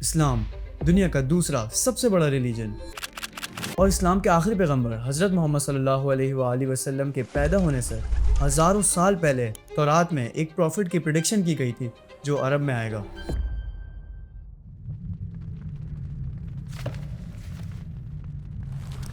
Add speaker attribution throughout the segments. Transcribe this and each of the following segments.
Speaker 1: اسلام دنیا کا دوسرا سب سے بڑا ریلیجن اور اسلام کے آخری پیغمبر حضرت محمد صلی اللہ علیہ وآلہ وسلم کے پیدا ہونے سے ہزاروں سال پہلے تورات میں ایک پروفٹ کی پریڈکشن کی گئی تھی جو عرب میں آئے گا۔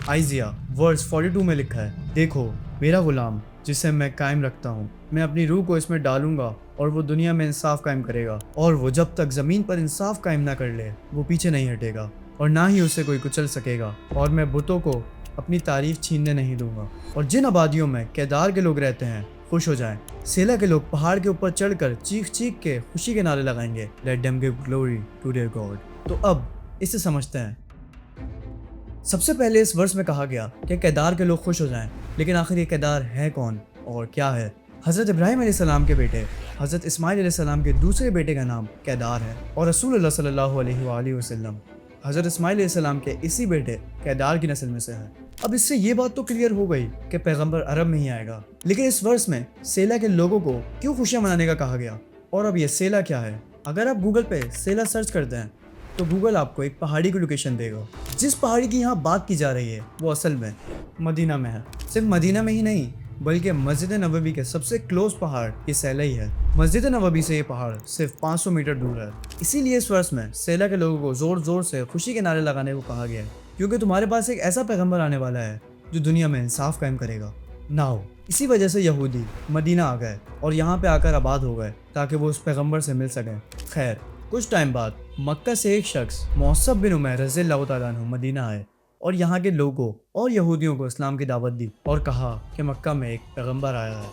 Speaker 1: آئزیا ورس 42 میں لکھا ہے، دیکھو میرا غلام جسے میں قائم رکھتا ہوں، میں اپنی روح کو اس میں ڈالوں گا اور وہ دنیا میں انصاف قائم کرے گا، اور وہ جب تک زمین پر انصاف قائم نہ کر لے وہ پیچھے نہیں ہٹے گا اور نہ ہی اسے کوئی کچل سکے گا، اور میں بتوں کو اپنی تعریف چھیننے نہیں دوں گا۔ اور جن آبادیوں میں کیدار کے لوگ رہتے ہیں خوش ہو جائیں، سیلا کے لوگ پہاڑ کے اوپر چڑھ کر چیخ چیخ کے خوشی کے نعرے لگائیں گے، Let them give glory to their God۔ تو اب اسے سمجھتے ہیں۔ سب سے پہلے اس ورس میں کہا گیا کہ کیدار کے لوگ خوش ہو جائیں، لیکن آخر یہ کیدار ہے کون اور کیا ہے؟ حضرت ابراہیم علیہ السلام کے بیٹے حضرت اسماعیل علیہ السلام کے دوسرے بیٹے کا نام کیدار ہے، اور رسول اللہ صلی اللہ علیہ وآلہ وسلم حضرت اسماعیل علیہ السلام کے اسی بیٹے کیدار کی نسل میں سے ہے۔ اب اس سے یہ بات تو کلیئر ہو گئی کہ پیغمبر عرب میں ہی آئے گا، لیکن اس ورس میں سیلا کے لوگوں کو کیوں خوشیاں منانے کا کہا گیا؟ اور اب یہ سیلا کیا ہے؟ اگر آپ گوگل پہ سیلا سرچ کرتے ہیں تو گوگل آپ کو ایک پہاڑی کی لوکیشن دے گا۔ جس پہاڑی کی یہاں بات کی جا رہی ہے وہ اصل میں مدینہ میں ہے۔ صرف مدینہ میں ہی نہیں بلکہ مسجد نبوی کے سب سے کلوز پہاڑ یہ سیلا ہی ہے۔ مسجد نبوی سے یہ پہاڑ صرف 500 میٹر دور ہے۔ اسی لیے اس ورس میں سیلا کے لوگوں کو زور زور سے خوشی کے نعرے لگانے کو کہا گیا ہے، کیونکہ تمہارے پاس ایک ایسا پیغمبر آنے والا ہے جو دنیا میں انصاف قائم کرے گا۔ ناؤ اسی وجہ سے یہودی مدینہ آ گئے اور یہاں پہ آ کر آباد ہو گئے تاکہ وہ اس پیغمبر سے مل سکیں۔ خیر کچھ ٹائم بعد مکہ سے ایک شخص موصب بن عمیر رضی اللہ تعالیٰ عنہ مدینہ آئے اور یہاں کے لوگوں اور یہودیوں کو اسلام کی دعوت دی اور کہا کہ مکہ میں ایک پیغمبر آیا ہے۔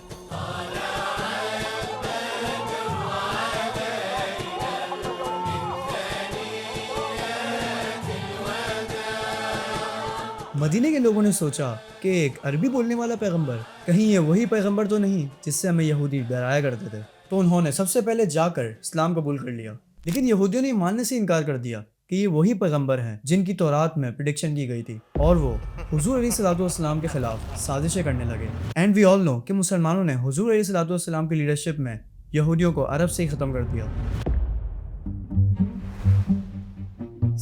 Speaker 1: مدینے کے لوگوں نے سوچا کہ ایک عربی بولنے والا پیغمبر، کہیں یہ وہی پیغمبر تو نہیں جس سے ہمیں یہودی ڈرایا کرتے تھے؟ تو انہوں نے سب سے پہلے جا کر اسلام قبول کر لیا، لیکن یہودیوں نے ماننے سے انکار کر دیا کہ یہ وہی پیغمبر ہیں جن کی تورات میں پریڈکشن کی گئی تھی، اور وہ حضور علیہ الصلوۃ والسلام کے خلاف سازشیں کرنے لگے۔ اینڈ وی آل نو کہ مسلمانوں نے حضور علیہ الصلوۃ والسلام کی لیڈرشپ میں یہودیوں کو عرب سے ہی ختم کر دیا۔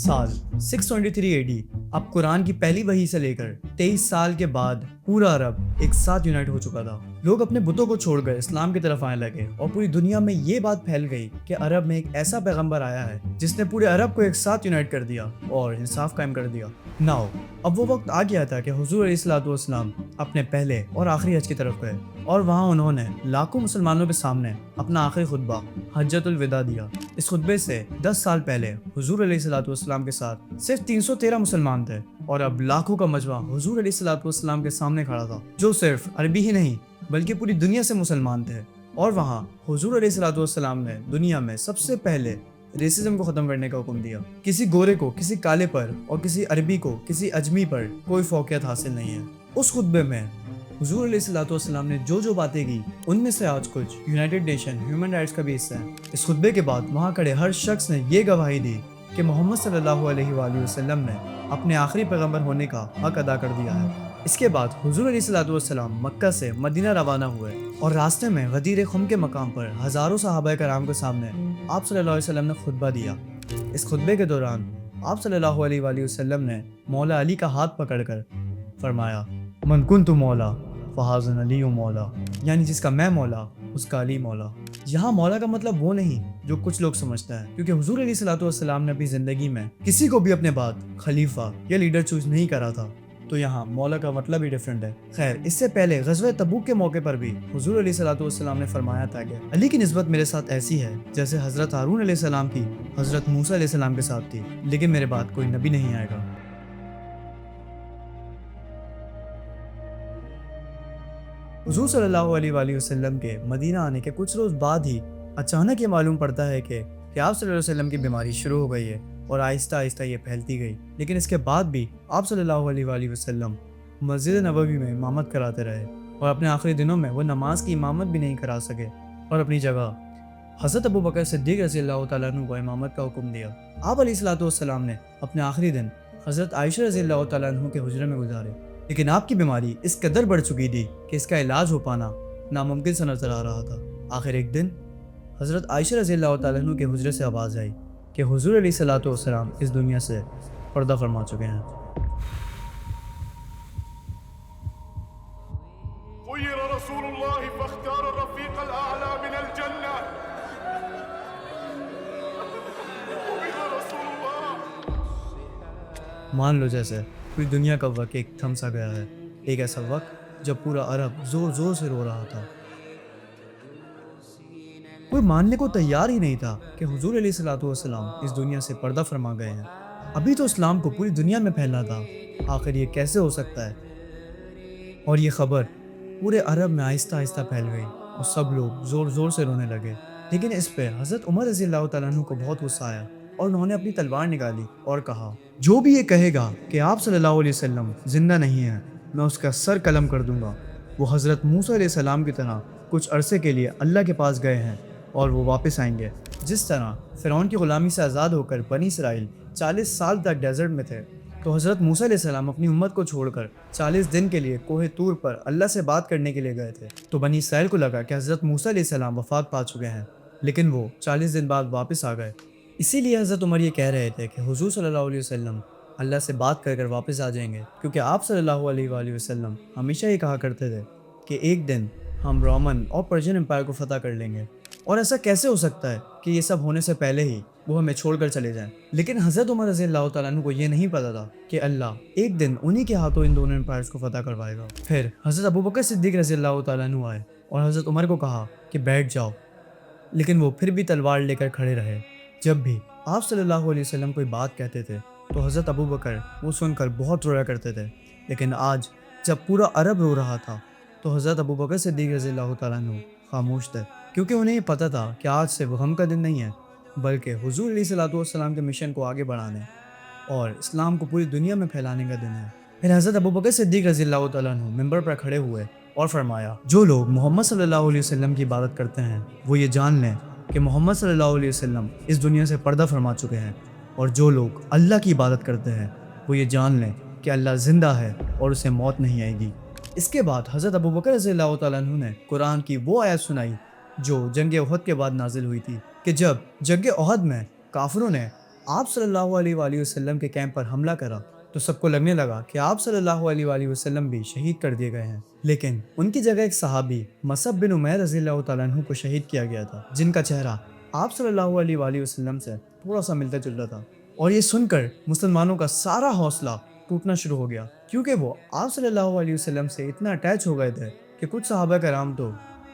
Speaker 1: سال 623 AD اب قرآن کی پہلی وحی سے لے کر 23 سال کے بعد پورا عرب ایک ساتھ یونائٹ ہو چکا تھا۔ لوگ اپنے بتوں کو چھوڑ کر اسلام کی طرف آنے لگے اور پوری دنیا میں یہ بات پھیل گئی کہ عرب میں ایک ایسا پیغمبر آیا ہے جس نے پورے عرب کو ایک ساتھ یونائٹ کر دیا اور انصاف قائم کر دیا۔ ناؤ اب وہ وقت آ گیا تھا کہ حضور علیہ الصلوۃ والسلام اپنے پہلے اور آخری حج کی طرف گئے، اور وہاں انہوں نے لاکھوں مسلمانوں کے سامنے اپنا آخری خطبہ حجۃ الوداع دیا۔ اس خطبے سے 10 سال پہلے حضور علیہ الصلوۃ والسلام کے ساتھ صرف 313 مسلمان تھے، اور اب لاکھوں کا مجمع حضور علیہ الصلوۃ والسلام کے سامنے کھڑا تھا، جو صرف عربی ہی نہیں بلکہ پوری دنیا سے مسلمان تھے۔ اور وہاں حضور علیہ الصلوۃ والسلام نے دنیا میں سب سے پہلے ریسزم کو ختم کرنے کا حکم دیا۔ کسی گورے کو کسی کالے پر اور کسی عربی کو کسی اجمی پر کوئی فوقیت حاصل نہیں ہے۔ اس خطبے میں حضور علیہ الصلوۃ والسلام نے جو باتیں کی ان میں سے آج کچھ یونائٹڈ نیشن ہیومن رائٹس کا بھی حصہ ہے۔ اس خطبے کے بعد وہاں کھڑے ہر شخص نے یہ گواہی دی کہ محمد صلی اللہ علیہ وآلہ وسلم نے اپنے آخری پیغمبر ہونے کا حق ادا کر دیا ہے۔ اس کے بعد حضور علیہ الصلوۃ والسلام مکہ سے مدینہ روانہ ہوئے، اور راستے میں غدیر خم کے مقام پر ہزاروں صحابہ کرام کے سامنے آپ صلی اللہ علیہ وسلم نے خطبہ دیا۔ اس خطبے کے دوران آپ صلی اللہ علیہ وآلہ وسلم نے مولا علی کا ہاتھ پکڑ کر فرمایا، من کنت مولا فہذا علی مولا، یعنی جس کا میں مولا اس کا علی مولا۔ یہاں مولا کا مطلب وہ نہیں جو کچھ لوگ سمجھتے ہیں، کیونکہ حضور علیہ الصلوۃ والسلام نے اپنی زندگی میں کسی کو بھی اپنے بعد خلیفہ یا لیڈر چوز نہیں کرا تھا، تو یہاں مولا کا مطلب ہی ڈیفرنٹ ہے۔ خیر اس سے پہلے غزوہ تبوک کے موقع پر بھی حضور علیہ الصلوۃ والسلام نے فرمایا تھا کہ علی کی نسبت میرے ساتھ ایسی ہے جیسے حضرت ہارون علیہ السلام کی حضرت موسیٰ علیہ السلام کے ساتھ تھی، لیکن میرے بعد کوئی نبی نہیں آئے گا۔ حضور صلی اللہ علیہ وآلہ وسلم کے مدینہ آنے کے کچھ روز بعد ہی اچانک یہ معلوم پڑتا ہے کہ آپ صلی اللہ علیہ وسلم کی بیماری شروع ہو گئی ہے، اور آہستہ آہستہ یہ پھیلتی گئی۔ لیکن اس کے بعد بھی آپ صلی اللہ علیہ وآلہ وسلم مسجد نبوی میں امامت کراتے رہے، اور اپنے آخری دنوں میں وہ نماز کی امامت بھی نہیں کرا سکے، اور اپنی جگہ حضرت ابو بکر صدیق رضی اللہ تعالیٰ عنہ کو امامت کا حکم دیا۔ آپ علیہ الصلوۃ والسلام نے اپنے آخری دن حضرت عائشہ رضی اللہ تعالیٰ عنہ کے حجرے میں گزارے، لیکن آپ کی بیماری اس قدر بڑھ چکی تھی کہ اس کا علاج ہو پانا ناممکن سا نظر آ رہا تھا۔ آخر ایک دن حضرت عائشہ رضی اللہ تعالیٰ عنہ کے حجرے سے آواز آئی، کہ حضور علیہ الصلوۃ والسلام اس دنیا سے پردہ فرما چکے ہیں۔
Speaker 2: خير رسول الله فاختار الرفيق الأعلى من الجنة. خير رسول الله.
Speaker 1: مان لو جیسے پوری دنیا کا وقت ایک تھم سا گیا ہے، ایک ایسا وقت جب پورا عرب زور زور سے رو رہا تھا۔ کوئی ماننے کو تیار ہی نہیں تھا کہ حضور علیہ الصلوۃ والسلام اس دنیا سے پردہ فرما گئے ہیں۔ ابھی تو اسلام کو پوری دنیا میں پھیلنا تھا، آخر یہ کیسے ہو سکتا ہے؟ اور یہ خبر پورے عرب میں آہستہ آہستہ پھیل گئی اور سب لوگ زور زور سے رونے لگے۔ لیکن اس پہ حضرت عمر رضی اللہ تعالیٰ عنہ کو بہت غصہ آیا اور انہوں نے اپنی تلوار نکالی اور کہا، جو بھی یہ کہے گا کہ آپ صلی اللہ علیہ وسلم زندہ نہیں ہیں، میں اس کا سر قلم کر دوں گا۔ وہ حضرت موسیٰ علیہ السلام کی طرح کچھ عرصے کے لیے اللہ کے پاس گئے ہیں اور وہ واپس آئیں گے۔ جس طرح فرعون کی غلامی سے آزاد ہو کر بنی اسرائیل 40 سال تک ڈیزرٹ میں تھے، تو حضرت موسیٰ علیہ السلام اپنی امت کو چھوڑ کر 40 دن کے لیے کوہ طور پر اللہ سے بات کرنے کے لیے گئے تھے۔ تو بنی اسرائیل کو لگا کہ حضرت موسیٰ علیہ السلام وفات پا چکے ہیں، لیکن وہ 40 دن بعد واپس آ گئے۔ اسی لیے حضرت عمر یہ کہہ رہے تھے کہ حضور صلی اللہ علیہ وسلم اللہ سے بات کر کر واپس آ جائیں گے، کیونکہ آپ صلی اللہ علیہ وآلہ وسلم ہمیشہ یہ کہا کرتے تھے کہ ایک دن ہم رومن اور پرشین امپائر کو فتح کر لیں گے، اور ایسا کیسے ہو سکتا ہے کہ یہ سب ہونے سے پہلے ہی وہ ہمیں چھوڑ کر چلے جائیں۔ لیکن حضرت عمر رضی اللہ تعالیٰ عنہ کو یہ نہیں پتا تھا کہ اللہ ایک دن انہی کے ہاتھوں ان دونوں امپائرز کو فتح کروائے گا۔ پھر حضرت ابوبکر صدیق رضی اللہ تعالیٰ عنہ آئے اور حضرت عمر کو کہا کہ بیٹھ جاؤ، لیکن وہ پھر بھی تلوار لے کر کھڑے رہے۔ جب بھی آپ صلی اللہ علیہ وسلم کوئی بات کہتے تھے تو حضرت ابوبکر وہ سن کر بہت رویا کرتے تھے، لیکن آج جب پورا عرب رو رہا تھا تو حضرت ابوبکر صدیق رضی اللہ تعالیٰ عنہ خاموش تھے، کیونکہ انہیں یہ پتہ تھا کہ آج سے وہ غم کا دن نہیں ہے، بلکہ حضور علیہ الصلوۃ والسلام کے مشن کو آگے بڑھانے اور اسلام کو پوری دنیا میں پھیلانے کا دن ہے۔ پھر حضرت ابوبکر صدیق رضی اللہ تعالیٰ عنہ ممبر پر کھڑے ہوئے اور فرمایا، جو لوگ محمد صلی اللہ علیہ وسلم کی عبادت کرتے ہیں وہ یہ جان لیں کہ محمد صلی اللہ علیہ وسلم اس دنیا سے پردہ فرما چکے ہیں، اور جو لوگ اللہ کی عبادت کرتے ہیں وہ یہ جان لیں کہ اللہ زندہ ہے اور اسے موت نہیں آئے گی۔ اس کے بعد حضرت ابوبکر رضی اللہ تعالیٰ عنہ نے قرآن کی وہ آیت سنائی جو جنگ احد کے بعد نازل ہوئی تھی، کہ جب جنگ احد میں کافروں نے آپ صلی اللہ علیہ وآلہ وسلم کے کیمپ پر حملہ کرا تو سب کو لگنے لگا کہ آپ صلی اللہ علیہ وآلہ وسلم بھی شہید کر دیے گئے ہیں، لیکن ان کی جگہ ایک صحابی مصعب بن عمیر رضی اللہ تعالیٰ عنہ کو شہید کیا گیا تھا، جن کا چہرہ آپ صلی اللہ علیہ وآلہ وسلم سے تھوڑا سا ملتا جلتا تھا۔ اور یہ سن کر مسلمانوں کا سارا حوصلہ ٹوٹنا شروع ہو گیا، کیونکہ وہ آپ صلی اللہ علیہ وسلم سے اتنا اٹیچ ہو گئے تھے کہ کچھ صحابہ کرام تو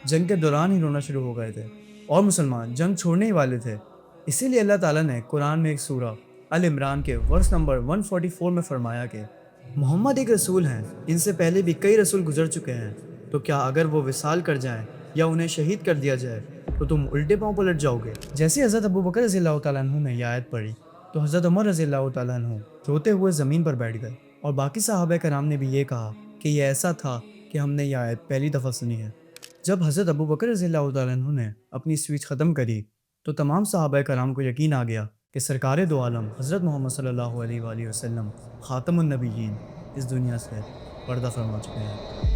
Speaker 1: جنگ کے دوران ہی رونا شروع ہو گئے تھے، اور مسلمان جنگ چھوڑنے ہی والے تھے۔ اسی لیے اللہ تعالیٰ نے قرآن میں ایک سورہ ال عمران کے ورس نمبر 144 میں فرمایا کہ محمد ایک رسول ہیں، ان سے پہلے بھی کئی رسول گزر چکے ہیں، تو کیا اگر وہ وصال کر جائیں یا انہیں شہید کر دیا جائے تو تم الٹے پاؤں پلٹ جاؤ گے؟ جیسے حضرت ابوبکر رضی اللہ تعالیٰ عنہ نے یہ آیت پڑھی تو حضرت عمر رضی اللہ تعالیٰ عنہ روتے ہوئے زمین پر بیٹھ گئے، اور باقی صحابہ کرام نے بھی یہ کہا کہ یہ ایسا تھا کہ ہم نے یہ آیت پہلی دفعہ سنی ہے۔ جب حضرت ابوبکر رضی اللہ تعالیٰ عنہ نے اپنی اسپیچ ختم کری تو تمام صحابہ کرام کو یقین آ گیا کہ سرکار دو عالم حضرت محمد صلی اللہ علیہ وآلہ وسلم خاتم النبیین اس دنیا سے پردہ فرما چکے ہیں۔